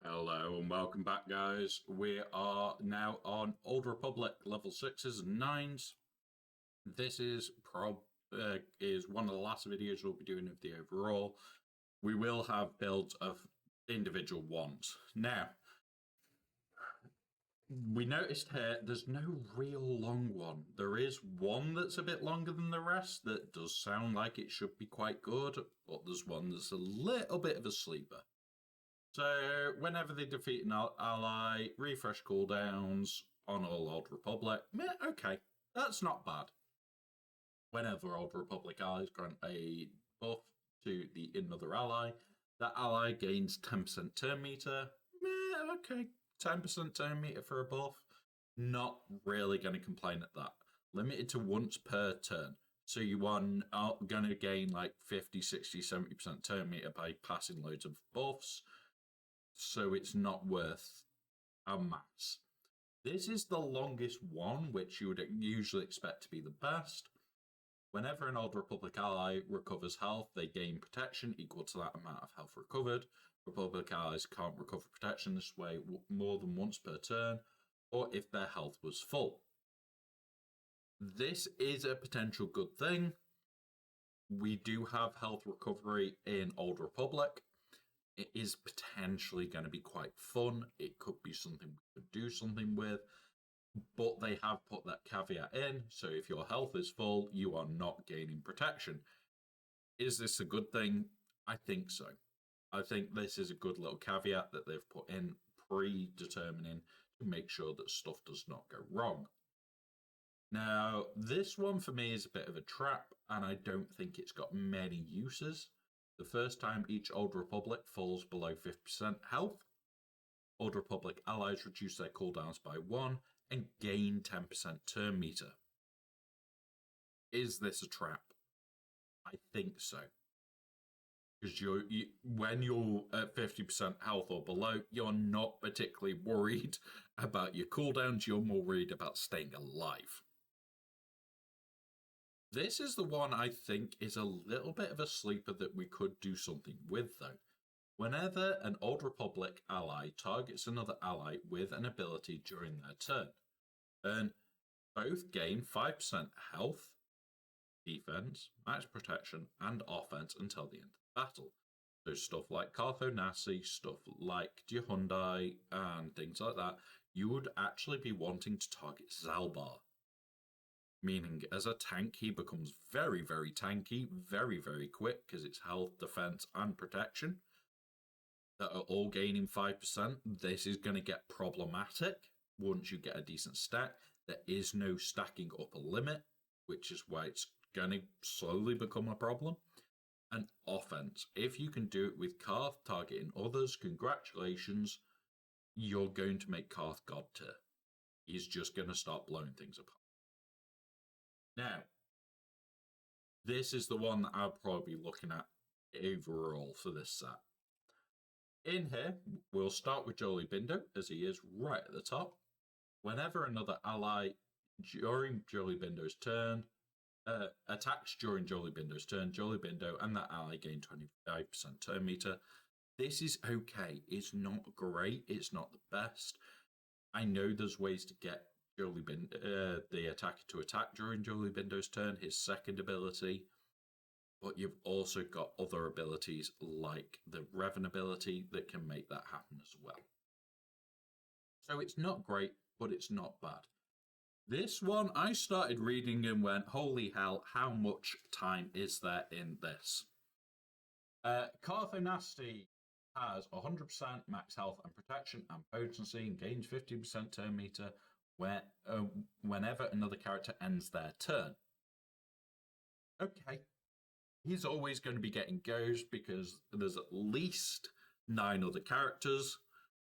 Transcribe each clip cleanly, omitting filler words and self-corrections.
Hello and welcome back, guys. We are now on Old Republic level 6s and 9s. This is one of the last videos we'll be doing of the overall. We will have builds of individual ones. Now, we noticed here there's no real long one. There is one that's a bit longer than the rest that does sound like it should be quite good, but there's one that's a little bit of a sleeper. So, whenever they defeat an ally, refresh cooldowns on all Old Republic. Okay, that's not bad. Whenever Old Republic allies grant a buff to the another ally, that ally gains 10% turn meter. Okay, 10% turn meter for a buff. Not really going to complain at that. Limited to once per turn. So you are going to gain like 50, 60, 70% turn meter by passing loads of buffs. So it's not worth a mass. This is the longest one, which you would usually expect to be the best. Whenever an Old Republic ally recovers health, they gain protection equal to that amount of health recovered. Republic allies can't recover protection this way more than once per turn, or if their health was full. This is a potential good thing. We do have health recovery in Old Republic. It is potentially going to be quite fun. It could be something we could do something with, but they have put that caveat in. So if your health is full, you are not gaining protection. Is this a good thing? I think so. I think this is a good little caveat that they've put in, predetermining to make sure that stuff does not go wrong. Now, this one for me is a bit of a trap, and I don't think it's got many uses. The first time each Old Republic falls below 50% health, Old Republic allies reduce their cooldowns by 1 and gain 10% turn meter. Is this a trap? I think so. Because when you're at 50% health or below, you're not particularly worried about your cooldowns, you're more worried about staying alive. This is the one I think is a little bit of a sleeper that we could do something with, though. Whenever an Old Republic ally targets another ally with an ability during their turn, and both gain 5% health, defense, max protection, and offense until the end of the battle. So stuff like Carthonasi, stuff like Hyundai, and things like that, you would actually be wanting to target Zalbar. Meaning, as a tank, he becomes very, very tanky, very, very quick, because it's health, defense, and protection that are all gaining 5%. This is going to get problematic once you get a decent stack. There is no stacking up a limit, which is why it's going to slowly become a problem. And offense, if you can do it with Karth targeting others, congratulations, you're going to make Karth god tier. He's just going to start blowing things apart. Now, this is the one that I'll probably be looking at overall for this set. In here, we'll start with Jolie Bindo, as he is right at the top. Whenever another ally during Jolie Bindo's turn attacks during Jolie Bindo's turn, Jolie Bindo and that ally gain 25% turn meter. This is okay. It's not great. It's not the best. I know there's ways to get the attacker to attack during Jolie Bindo's turn, his second ability, but you've also got other abilities like the Revan ability that can make that happen as well. So it's not great, but it's not bad. This one, I started reading and went, holy hell, how much time is there in this? Carthonasti has 100% max health and protection and potency and gains 50% turn meter whenever another character ends their turn. Okay. He's always going to be getting goes because there's at least 9 other characters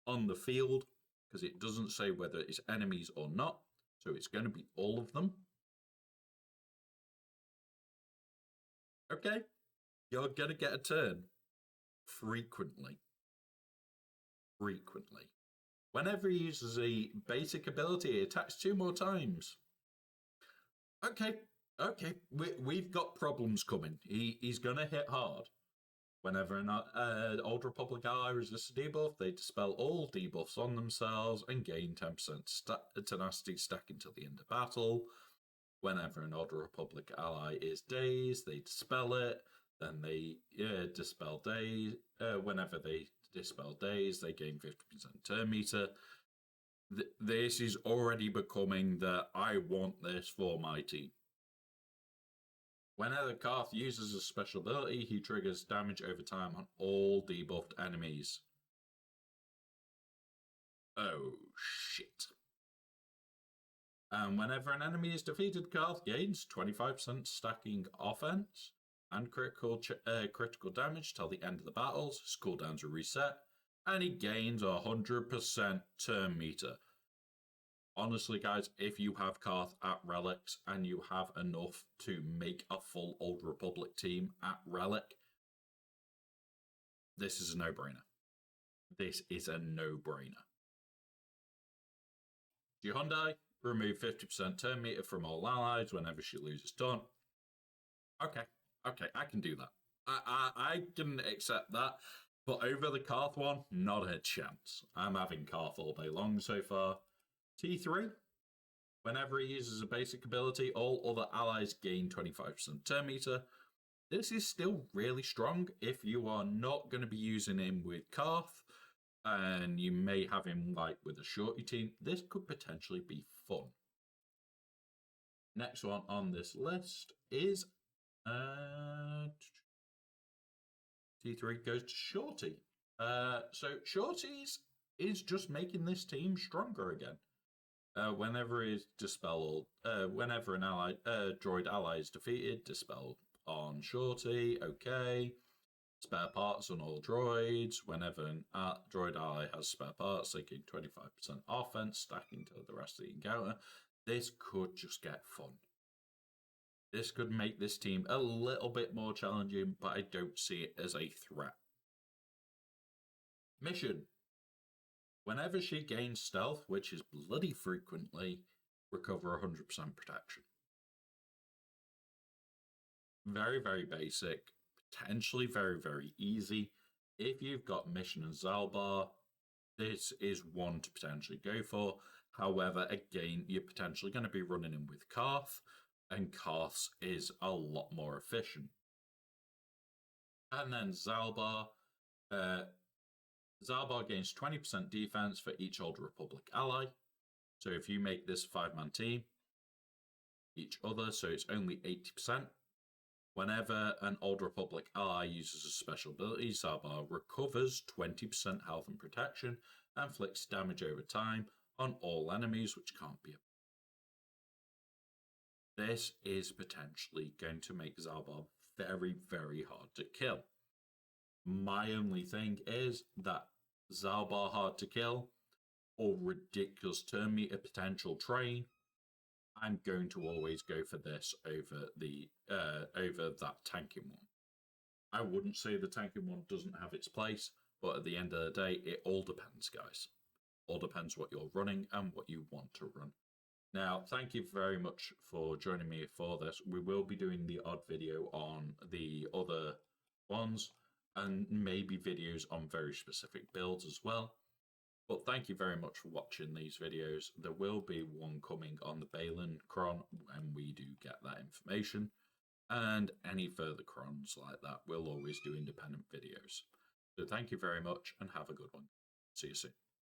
on the field, because it doesn't say whether it's enemies or not. So it's going to be all of them. Okay. You're going to get a turn frequently. Whenever he uses a basic ability, he attacks 2 more times. Okay, we've got problems coming. He's going to hit hard. Whenever an Old Republic ally resists a debuff, they dispel all debuffs on themselves and gain 10% tenacity stack until the end of battle. Whenever an Old Republic ally is dazed, they dispel it. Then they dispel daze. Whenever they dispel daze, they gain 50% turn meter. This is already becoming the I want this for my team. Whenever Karth uses a special ability, he triggers damage over time on all debuffed enemies. Oh, shit. And whenever an enemy is defeated, Karth gains 25% stacking offense and critical damage till the end of the battles. His cooldowns are reset, and he gains 100% turn meter. Honestly, guys, if you have Karth at Relics and you have enough to make a full Old Republic team at Relic, this is a no-brainer. This is a no-brainer. Hyundai, remove 50% turn meter from all allies whenever she loses turn. Okay, I can do that. I can accept that. But over the Karth one, not a chance. I'm having Karth all day long so far. T3, whenever he uses a basic ability, all other allies gain 25% turn meter. This is still really strong if you are not going to be using him with Karth, and you may have him like with a shorty team. This could potentially be fun. Next one on this list is T3 goes to Shorty. So Shorty's is just making this team stronger again. Whenever an droid ally is defeated, dispelled on Shorty. Okay. Spare parts on all droids. Whenever an droid ally has spare parts, they gain 25% offense, stacking to the rest of the encounter. This could just get fun. This could make this team a little bit more challenging, but I don't see it as a threat. Mission. Whenever she gains stealth, which is bloody frequently, recover 100% protection. Very, very basic. Potentially very, very easy. If you've got Mission and Zalbar, this is one to potentially go for. However, again, you're potentially going to be running in with Karth, and Karth's is a lot more efficient. And then Zalbar. Zalbar gains 20% defense for each Old Republic ally. So if you make this 5-man team, each other, so it's only 80%. Whenever an Old Republic ally uses a special ability, Zalbar recovers 20% health and protection and inflicts damage over time on all enemies, which can't be. This is potentially going to make Zalbar very, very hard to kill. My only thing is that Zalbar hard to kill or ridiculous turn meter potential train. I'm going to always go for this over that tanking one. I wouldn't say the tanking one doesn't have its place, but at the end of the day, it all depends, guys. All depends what you're running and what you want to run. Now, thank you very much for joining me for this. We will be doing the odd video on the other ones and maybe videos on very specific builds as well. But thank you very much for watching these videos. There will be one coming on the Balin cron when we do get that information. And any further crons like that, we'll always do independent videos. So thank you very much and have a good one. See you soon.